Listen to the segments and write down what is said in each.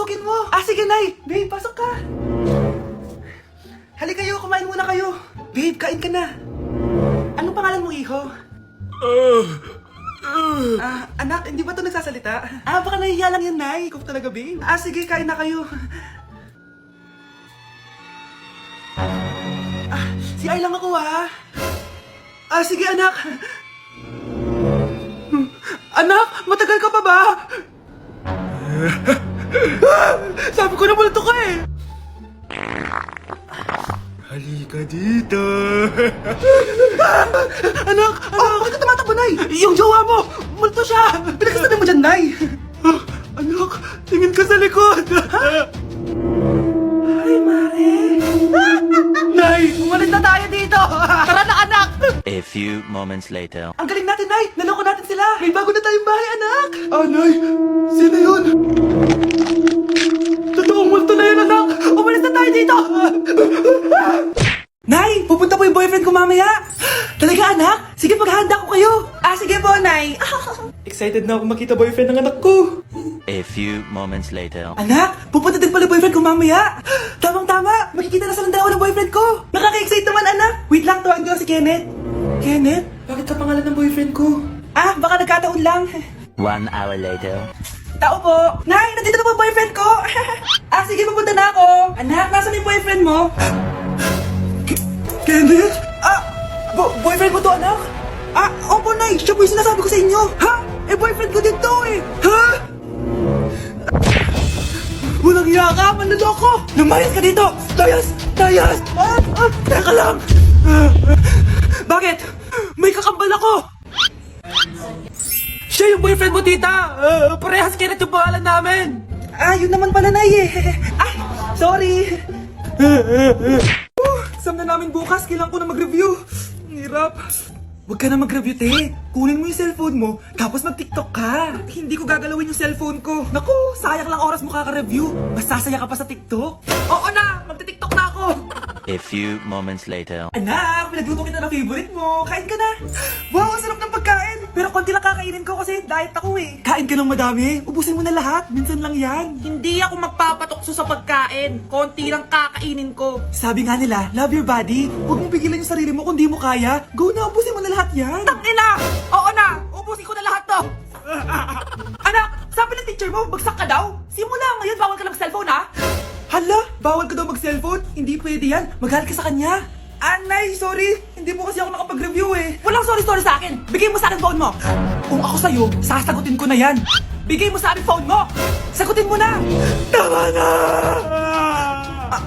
pasukin mo. Ah, sige, Nay. Babe, pasok ka. Halika kayo, kumain muna kayo. Babe, kain ka na. Anong pangalan mo, iho? Anak, hindi ba ito nagsasalita? Baka nahihiya lang yan, Nay. Ikaw talaga, babe. Sige, kain na kayo. Si Ay lang ako, ha? Sige, anak. Anak, matagal ka pa ba? Sabi ko na multo ka eh. Halika dito. Anak! Bakit ka tumatakbo, Nay? Yung jowa mo! Multo siya! Pinagkasabi mo dyan, Nay! Anak, tingin ka sa likod! Ay, Mare! Nay, umalis na tayo dito! Tara na, anak! A few moments later. Ang galing natin, Nay! Naloko natin sila! May bago na tayong bahay, anak! Nay! Sino yun? Totoong multo na yun, anak! Umalis na tayo dito! Nay! Pupunta po yung boyfriend ko mamaya! Talaga, anak? Sige, paghahanda ko kayo! Sige po, Nay! Excited na ako makita boyfriend ng anak ko! A few moments later. Anak! Pupunta din pala boyfriend ko mamaya! Tamang-tama! Makikita na sa landaw ng boyfriend ko! Nakaka-excite naman, anak! Wait lang, tawagin ko na si Kenneth! Kenneth? Bakit ka pangalan ng boyfriend ko? Baka nagkataon lang! 1 hour later. Tao po! Nay! Nandito na po boyfriend ko! Sige, pupunta na ako! Anak, nasaan yung boyfriend mo? Kenneth? Boyfriend mo to, anak? Opo, Nay! Siya po yung sinasabi ko sa inyo! Ha? Boyfriend ko din to eh! Ha? Walang iya ka! Manloloko! Lumayas ka dito! Layas! Layas! Teka lang! Bakit? May kakambal ako! Siya yung boyfriend mo, tita! Parehas Kenneth yung pangalan namin! Yun naman pala, Nay eh! Sorry! Exam na namin bukas, kailangan ko na mag-review. Ang hirap. Huwag ka na mag-review, te. Kunin mo yung cellphone mo, tapos mag-TikTok ka. Hindi ko gagalawin yung cellphone ko. Naku, sayang lang oras mo kaka-review. Mas sasaya ka pa sa TikTok. Oo na, magti-TikTok na ako. A few moments later. Anak, pinagluto kita ng favorite mo. Kain ka na. Wow, ang sarap ng pagkain. Pero konti lang kakainin ko kasi diet ako eh. Kain ka ng madami. Ubusin mo na lahat. Minsan lang yan. Hindi ako magpapatukso sa pagkain. Konti lang kakainin ko. Sabi nga nila, love your body. Huwag mong pigilan yung sarili mo kung di mo kaya. Go na, ubusin mo na lahat yan. Tangina! Oo na! Ubusin ko na lahat to! Anak, sabi ng teacher mo, bagsak ka daw. Simula ngayon, bawal ka ng cellphone ha. Hala, bawal ka daw mag-cellphone? Hindi pwede yan. Magalit ka sa kanya. Nay, sorry. Hindi mo kasi ako nakapag-review eh. Walang sorry sa akin. Bigay mo sa akin phone mo. Kung ako sa'yo, sasagutin ko na yan. Bigay mo sa akin phone mo. Sagutin mo na. Tama na!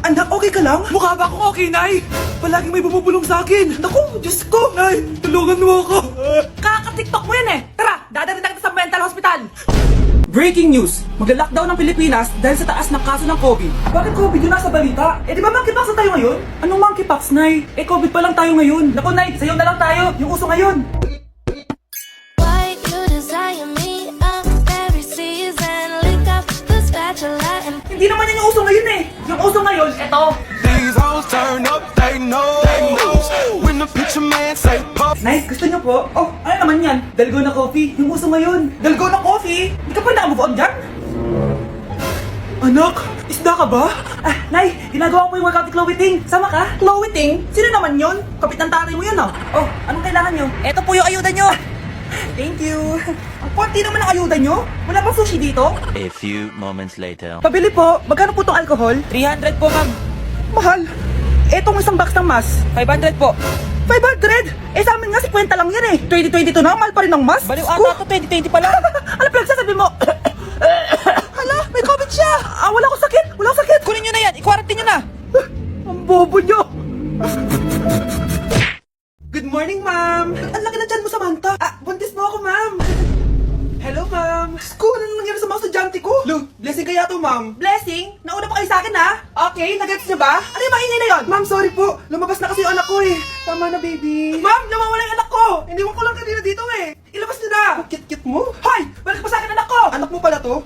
Anak, okay ka lang? Mukha ba akong okay, Nay? Palaging may bumubulong sa akin. Naku, Diyos ko. Nay, tulungan mo ako. Kaka-TikTok mo yan eh. Tara, dadalhin na kita sa mental hospital. Breaking news! Magla-lockdown ng Pilipinas dahil sa taas ng kaso ng COVID. Bakit COVID yun nasa balita? Di ba monkeypox na tayo ngayon? Anong monkeypox, Nay? COVID pa lang tayo ngayon. Naku, Nay, sayo na lang tayo. Yung uso ngayon. Why you desire me up every season? Lick up the spatula and Hindi naman yan yung uso ngayon eh. Yung uso ngayon, eto. These hoes turn up, they know. When the picture man say pop. Nice, gusto niyo po? Ano naman yan? Dalgona coffee. Yung uso ngayon. Dalgona coffee? Hindi ka pa na-move on dyan? Anak, isda ka ba? Nay, ginagawa ko yung workout ni Chloe Ting. Sama ka? Chloe Ting? Sino naman yun? Kapit ng tatay mo yun ah. Anong kailangan niyo? Eto po yung ayuda nyo. Thank you. Ang konti naman ang ayuda niyo. Wala bang sushi dito? A few moments later. Pabili po. Magkano po itong alcohol? 300 po, ma'am. Mahal. Etong isang box ng mas. 500 po. 500? Sa amin nga 50 lang yan eh. 2022 na, mahal pa rin ng mas. Baliw ata to, 2020 pa lang. Ano pinagsasabi mo? Hala, may COVID siya. Wala akong sakit. Wala akong sakit. Kunin nyo na yan, i-quarantine nyo na. Ang bobo niyo. Good morning, ma'am. Ang laki na dyan mo, Samantha. Buntis mo ako, ma'am. Hello, ma'am. Sko, ano nangyari sa mga estudyante ko? Blessing kaya to, ma'am. Blessing, nauna pa kayo sa akin ha? Okay, nagets niyo ba? Ano yung maingay na yun? Ma'am, sorry po. Lumabas na kasi yung anak ko eh. Tama na, baby. Ma'am, nawawala yung anak ko. Iniwan ko lang kanina dito eh. Ilabas nyo na. Kit-kit mo? Hoy, balik pa sa akin anak ko. Anak mo pala to?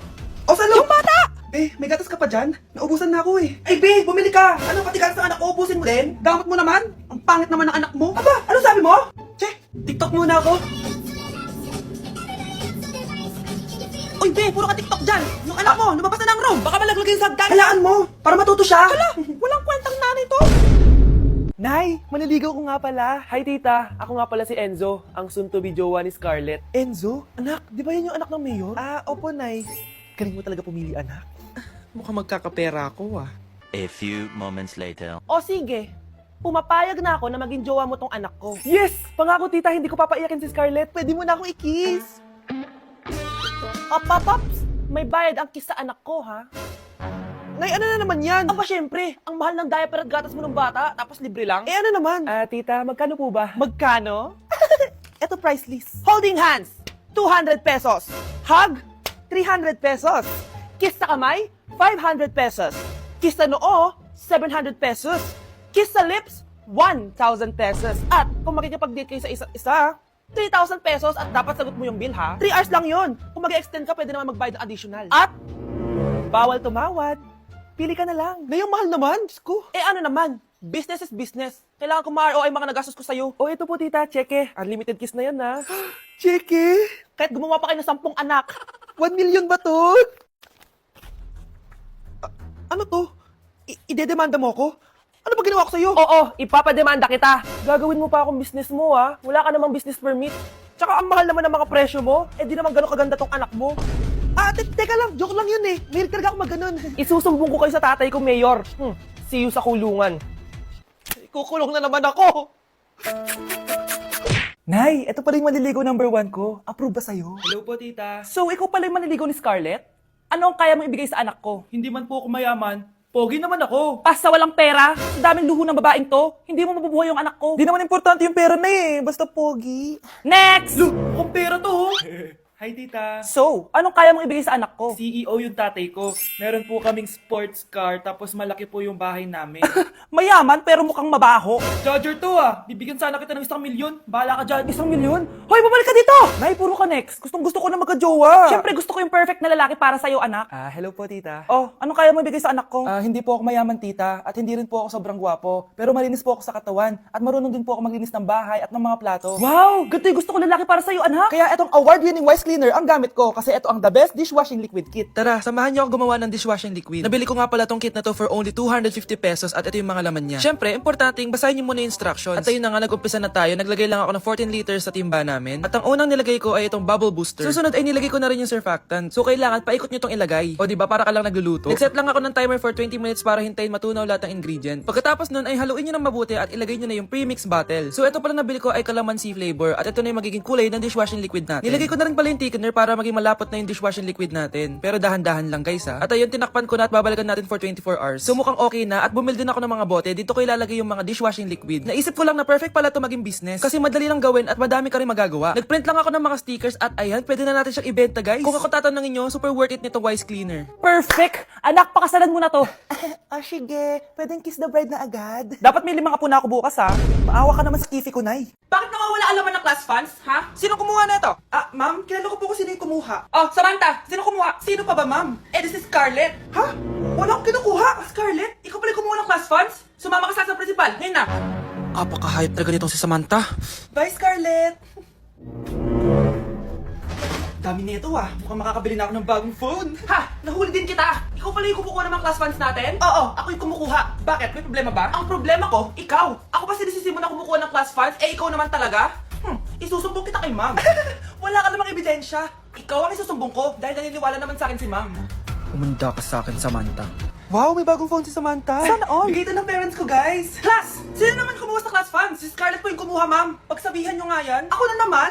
Saan Yung bata. May gatas ka pa dyan? Naubusan na ako eh. Ay, bumili ka. Ano, pati gatas ng anak ko, ubusin mo din? Damot mo naman. Ang pangit naman ng anak mo. Aba, ano sabi mo? Che, TikTok muna ako. Uy, Be, puro ka TikTok dyan. Yung anak mo, lumabas na ng room. Baka malaglag yung sagdan. Hayaan mo, para matuto siya. Walang kwentang nanay to. Nay, maniligaw ko nga pala. Hi tita, ako nga pala si Enzo, ang soon-to-be jowa ni Scarlett. Enzo? Anak, di ba yan yung anak ng mayor? Opo, Nay. Galing mo talaga pumili, anak. Mukhang magkakapera ako ah. A few moments later. O sige, pumapayag na ako na maging jowa mo tong anak ko. Yes! Pangako tita, hindi ko papaiyakin si Scarlett. Pwede mo na akong i-kiss. Paps, may bayad ang kiss sa anak ko, ha? Nay, ano na naman yan? Aba, syempre, ang mahal ng diaper at gatas mo ng bata, tapos libre lang. Eh, ano naman? Tita, magkano po ba? Magkano? Eto price list. Holding hands, 200 pesos. Hug, 300 pesos. Kiss sa kamay, 500 pesos. Kiss sa noo, 700 pesos. Kiss sa lips, 1,000 pesos. At kung makikipag-date kayo sa isa-isa, 3,000 pesos at dapat sagot mo yung bill, ha? 3 hours lang yun. Kung mag-extend ka, pwede naman magbayad ng additional. At bawal tumawad. Pili ka na lang. Ngayong mahal naman, Diyos ko. Eh ano naman, business is business. Kailangan ko ma-ROI mga nagastos ko sa'yo. Oh, ito po tita, cheque. Unlimited kiss na yan, ha? Cheque? Kahit gumawa pa kayo ng 10 anak. 1 million ba to? Ano to? Idedemanda mo ako? Ano ba ginawa ko sa'yo? Oo, ipapademanda kita. Gagawin mo pa akong business mo, ha? Wala ka namang business permit. Tsaka ang mahal naman ng mga presyo mo. Eh di naman gano'ng kaganda tong anak mo. Teka lang, joke lang yun eh. May talaga ako mag-ganon. Isusumbong ko kayo sa tatay ko, Mayor. See you sa kulungan. Kukulong na naman ako. Nay, ito pala yung manliligaw number 1 ko. Approve ba sa'yo? Hello po, tita. So, ikaw pala yung manliligaw ni Scarlett? Ano ang kaya mong ibigay sa anak ko? Hindi man po ako mayaman. Pogi naman ako. Basta walang pera. Sa daming luho ng babaeng to, hindi mo mabubuhay yung anak ko. Di naman importante yung pera na eh. Basta pogi. Next! Look, kung pera to, ho. Hi, tita. So, anong kaya mong ibigay sa anak ko? CEO yung tatay ko. Meron po kaming sports car, tapos malaki po yung bahay namin. Mayaman, pero mukhang mabaho. Dodger to ah. Bibigyan sana kita ng 1 milyon. Bahala ka dyan. 1 milyon? Hoy, bumalik ka dito! Nay, puro ka next. Gustong gusto ko na magka-jowa. Siyempre, gusto ko yung perfect na lalaki para sa'yo, anak. Hello po, tita. Oh, anong kaya mo ibigay sa anak ko? Hindi po ako mayaman, tita. At hindi rin po ako sobrang gwapo. Pero malinis po ako sa katawan. At marunong din po ako maglinis ng bahay at ng mga plato. Wow! Ganito yung gusto ko lalaki para sa'yo, anak. Kaya etong award-winning Wise Cleaner ang gamit ko kasi ito ang the best dishwashing liquid kit. Tara, samahan niyo ako gumawa ng dishwashing liquid. Nabili ko nga pala tong kit na to for only 250 pesos at ito yung mga laman niya. Syempre, importanteng basahin niyo muna yung instructions. At ayun na nga, nag-umpisa na tayo. Naglagay lang ako ng 14 liters sa timba namin. At ang unang nilagay ko ay itong bubble booster. Susunod ay nilagay ko na rin yung surfactant. So kailangan paikot niyo tong ilagay. O di ba para ka lang nagluluto? Nag-set lang ako ng timer for 20 minutes para hintayin matunaw lahat ng ingredient. Pagkatapos nun ay haluin niyo ng mabuti at ilagay niyo na yung premix bottle. So ito pala nabili ko ay calamansi flavor at ito na yung magiging kulay ng dishwashing liquid natin. Nilagay ko na rin pala yung thickener para maging malapot na yung dishwashing liquid natin. Pero dahan-dahan lang guys ha. At ayun, tinakpan ko na at babalikan natin for 24 hours. So mukhang okay na at bumili din ako ng mga bote. Dito ko ilalagay yung mga dishwashing liquid. Naisip ko lang na perfect pala to maging business. Kasi madali lang gawin at madami ka rin magagawa. Nagprint lang ako ng mga stickers at ayan, pwede na natin siyang ibenta guys. Kung ako tatanungin nyo, super worth it nito Wise Cleaner. Perfect! Anak, pakasalan mo na to. Sige. Pwedeng kiss the bride na agad. Dapat may 5 kapuna ako bukas ha. Maawa ka naman sa kifi ko, Nay. Bakit nawawala ang laman ng class funds, ha? Sino kumuha na ito? Ma'am, kilala ko po kung sino yung kumuha. Oh, Samantha, sino kumuha? Sino pa ba, ma'am? This is Scarlett. Ha? Wala akong kinukuha. Scarlett, ikaw pala yung kumuha ng class funds? Sumama ka sa principal, ngayon na. Apaka-hype talaga nitong si Samantha. Bye, Scarlett. Dami nito Mukhang makakabili na ako ng bagong phone. Ha? Nahuli din kita. Ikaw pala yung kumukuha ng mga class funds natin? Oo, ako yung kumukuha. Bakit? May problema ba? Ang problema ko, ikaw. Ako pa sinisisi mo na kumukuha ng class funds, ikaw naman talaga? Isusumbong kita kay ma'am. Wala ka namang ebidensya. Ikaw ang isusumbong ko dahil naniniwala naman sa akin si ma'am. Umanda ka sa akin, Samantha. Wow, may bagong phone si Samantha. Sana all. Bigay ito ng parents ko, guys. Class! Sino naman kumuha sa class funds? Si Scarlett po yung kumuha, ma'am. Pagsabihan nyo nga yan. Ako na naman.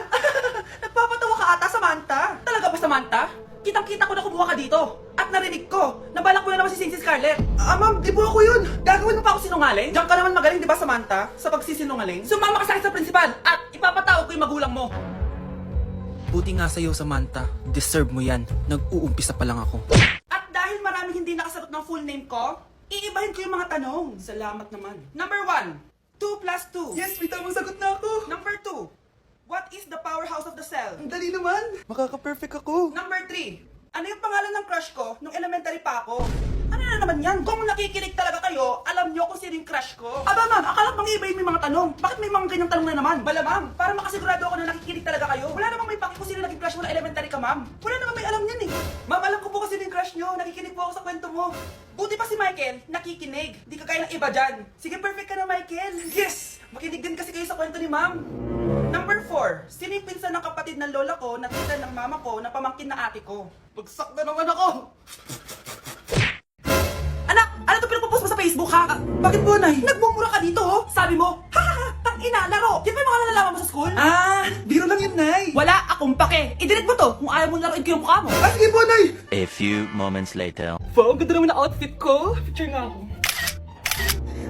Nagpapatawa ka ata, Samantha. Talaga ba, Samantha? Kitang-kita ko na kumuha ka dito. At narinig ko, nabalak mo na naman si Scarlett. Ma'am, di po ako yun. Gagawin mo pa ako sinungaling? Diyan ka naman magaling, di ba, Samantha? Sa pagsisinungaling. Sumama ka sa akin sa principal at ipapatawag ko yung magulang mo. Buti nga sa'yo, Samantha. Deserve mo yan. Nag-uumpisa pa lang ako. At dahil maraming hindi nakasagot ng full name ko, iibahin ko yung mga tanong. Salamat naman. Number 1, 2 plus 2. Yes, may tamang sagot na ako. Number 2, what is the powerhouse of the cell? Ang dali naman. Makaka-perfect ako. Number 3, Ano yung pangalan ng crush ko nung elementary pa ako? Ano na naman yan? Kung nakikinig talaga kayo, alam nyo kung sino yung crush ko. Aba ma'am, akala bang iba yung mga tanong? Bakit may mga ganyang tanong na naman? Malamang, para makasigurado ako na nakikinig talaga kayo. Wala namang may paki kung sino naging crush mo na elementary ka, ma'am. Wala namang may alam yan eh. Ma'am, alam ko po kasi yung crush nyo. Nakikinig po ako sa kwento mo. Buti pa si Michael, nakikinig. Di ka kaya ng iba dyan. Sige, perfect ka na, Michael. Yes! Makinig din kasi kayo sa kwento ni ma'am. Number 4, sino yung pinsan ng kapatid ng lola ko na tita ng mama ko na pamangkin na ate ko? Bagsak na naman ako! Anak, ano to pinagpo-post mo sa Facebook ha? Bakit po, Nay? Nagmumura ka dito oh. Sabi mo, hahaha, tangina, laro. Yan ba yung mga nalalaman mo sa school? Biro lang yun, Nay. Wala akong pake. I-delete mo to kung ayaw mo laruin ko yung mukha mo. Sige po, Nay. A few moments later. Wow, ganda naman na outfit ko. Picture nga ako.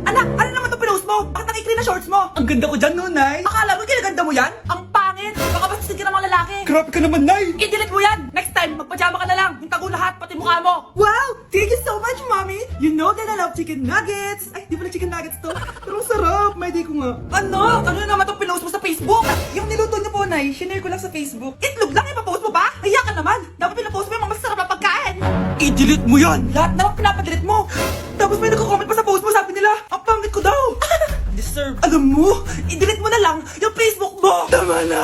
Anak, ano naman to pinost mo? Bakit nakikri na shorts mo? Ang ganda ko dyan, no, Nay. Akala mo kinaganda mo yan? Ang pangit. Baka bastasin ka ng mga lalaki. Grabe ka naman, Nay. I-delete mo yan! Next time, magpajama ka na lang! Yung tago lahat, pati mukha mo! Wow! Thank you so much, Mommy! You know that I love chicken nuggets! Ay, di pala chicken nuggets to. Pero ang sarap! May di ko nga. Ano? Ano naman itong pinost mo sa Facebook? Yung niluto niyo po, Nay, shinare ko lang sa Facebook. Itlog lang ipapost mo ba? Hiya ka naman! Dapat pinapost mo yung mga masarap na pagkain! I-delete mo yan. Lahat naman pinapadelete mo! Tapos may nagko-comment pa sa post mo, sabi nila, ang pangit ko daw! Deserve. Alam mo, i-delete mo na lang yung Facebook mo! Tama na.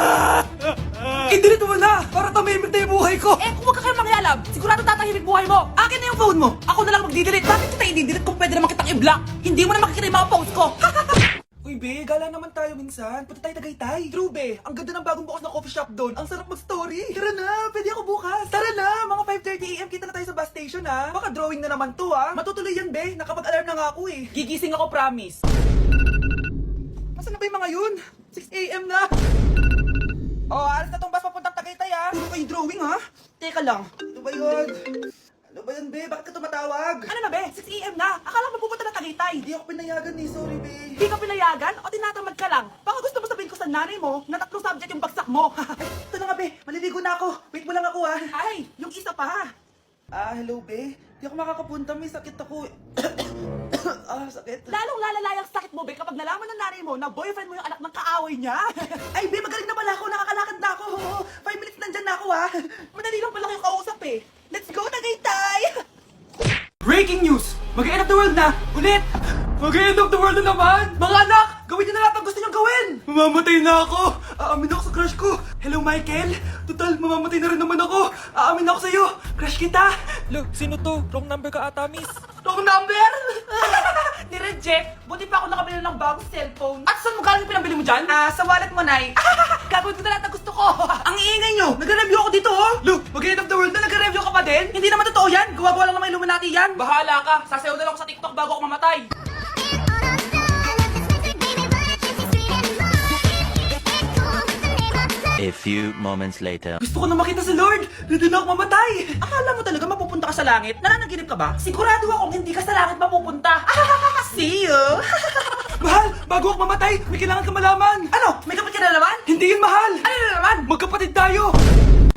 I-delete mo na para tumimik na yung buhay ko. Eh, kung wag ka kayo mangyalab, sigurado tatahimik buhay mo. Akin na yung phone mo. Ako na lang magdi-delete. Bakit kita i-delete kung pwede naman kitang i-block? Hindi mo na makikita yung mga post ko. Uy, be, gala naman tayo minsan. Punta tayo Tagaytay. True, be. Ang ganda ng bagong bukas na coffee shop doon. Ang sarap mag-story. Tara na, pwede ako bukas. Tara na, mga 5:30 AM kita na tayo sa bus station ha. Baka drawing na naman to, ha? Matutuloy yan, be. Nakapag-alarm na nga ako, eh. Gigising ako, promise. Asan na ba yung mga yun? 6 a.m. na. Oh, alas na tong bus papuntang Tagaytay ha. Puro kayo drawing, ha? Teka lang. Ano ba yun? Ano ba yan, be? Bakit ka tumatawag? Ano na, be? 6 AM na. Akala mo pupunta ng Tagaytay. Hindi ako pinayagan, eh. Sorry, be. Hindi ka pinayagan o tinatamad ka lang? Baka gusto mo sabihin ko sa nanay mo na 3 subject yung bagsak mo. Ito na nga, be. Maliligo na ako. Wait mo lang ako, ha? Ay, yung isa pa. Hello, be. Di ako makakapunta. May sakit ako. Sakit. Lalong lalala yung sakit mo, be, kapag nalaman ng nanay mo na boyfriend mo yung anak ng kaaway niya. Ay, be, magaling na pala ako. Nakakalakad na ako. 5 minutes nandyan na ako, ha? Madali lang pala kayong kausap eh. Let's go, Tagaytay! Breaking news! Mag-end of the world na! Ulit! Mag-end of the world na naman! Mga anak! Gawin niyo na lahat ang gusto niyong gawin! Mamamatay na ako! Aamin ako sa crush ko! Hello, Michael! Total, mamamatay na rin naman ako! Aamin ako sa'yo! Crush kita! Lo, sino to? Wrong number ka ata, miss. Wrong number! Ni-reject! Buti pa ako nakabili ng bagong cellphone. At saan mo galing yung pinambili mo dyan? Sa wallet mo, Nay. Gagawin ko na lahat ang gusto ko. Ang iingay nyo! Nagre-review ako dito, oh! Lo, mag-end of the world na! Nagre-review ka pa din? Hindi naman totoo yan! Gawa-gawa lang naman Illuminati yan! Bahala ka! Sasayaw na lang ako sa TikTok bago ako mamatay! A few moments later. Gusto ko na makita si Lord! Ready na ako mamatay! Akala mo talaga mapupunta ka sa langit? Nananaginip ka ba? Sigurado akong hindi ka sa langit mapupunta. See you! Mahal! Bago ako mamatay, may kailangan ka malaman! Ano? May kapit ka na naman? Hindi yun, mahal! Ano na naman? Magkapatid tayo!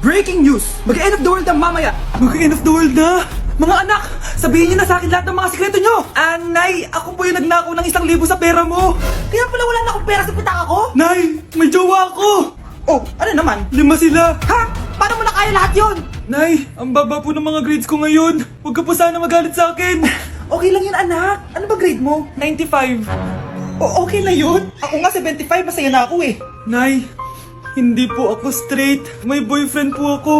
Breaking news! Mag-end of the world na mamaya! Mag-end of the world na! Mga anak, sabihin niyo na sa akin lahat ng mga sikreto niyo! Nay, ako po yung nagnakaw ng 1,000 sa pera mo! Kaya pala wala na akong pera sa pitaka ko? Nay, may jowa ako! Oh, ano naman? 5 sila! Ha? Paano mo na kaya lahat yon? Nay, ang baba po ng mga grades ko ngayon! Huwag ka po sana magalit sa akin! Okay lang yun, anak. Ano ba grade mo? 95! Okay na yun. Ako nga 75, masaya na ako eh. Nay, hindi po ako straight. May boyfriend po ako.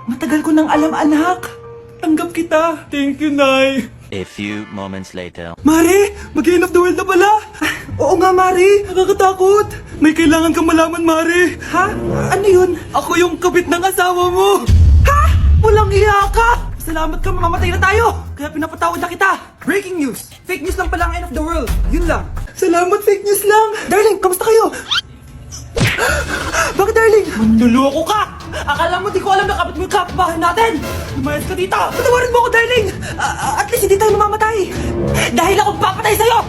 Matagal ko nang alam, anak. Tanggap kita. Thank you, Nay. A few moments later. Mari, mag-end of the world na pala. Oo nga, Mari. Nakakatakot. May kailangan kang malaman, Mari. Ha? Ano yun? Ako yung kabit ng asawa mo. Ha? Walang iya ka! Salamat ka, mamamatay na tayo! Kaya pinapatawad na kita! Breaking news! Fake news lang pala ang end of the world! Yun lang! Salamat, fake news lang. Darling, kamusta kayo? Bakit, darling? Manluloko ka! Akala mo di ko alam na kapit mo yung kapitbahay natin! Lumayas ka dito! Patawarin mo ako, darling. At least hindi tayo mamamatay! Dahil akong papatay sa'yo!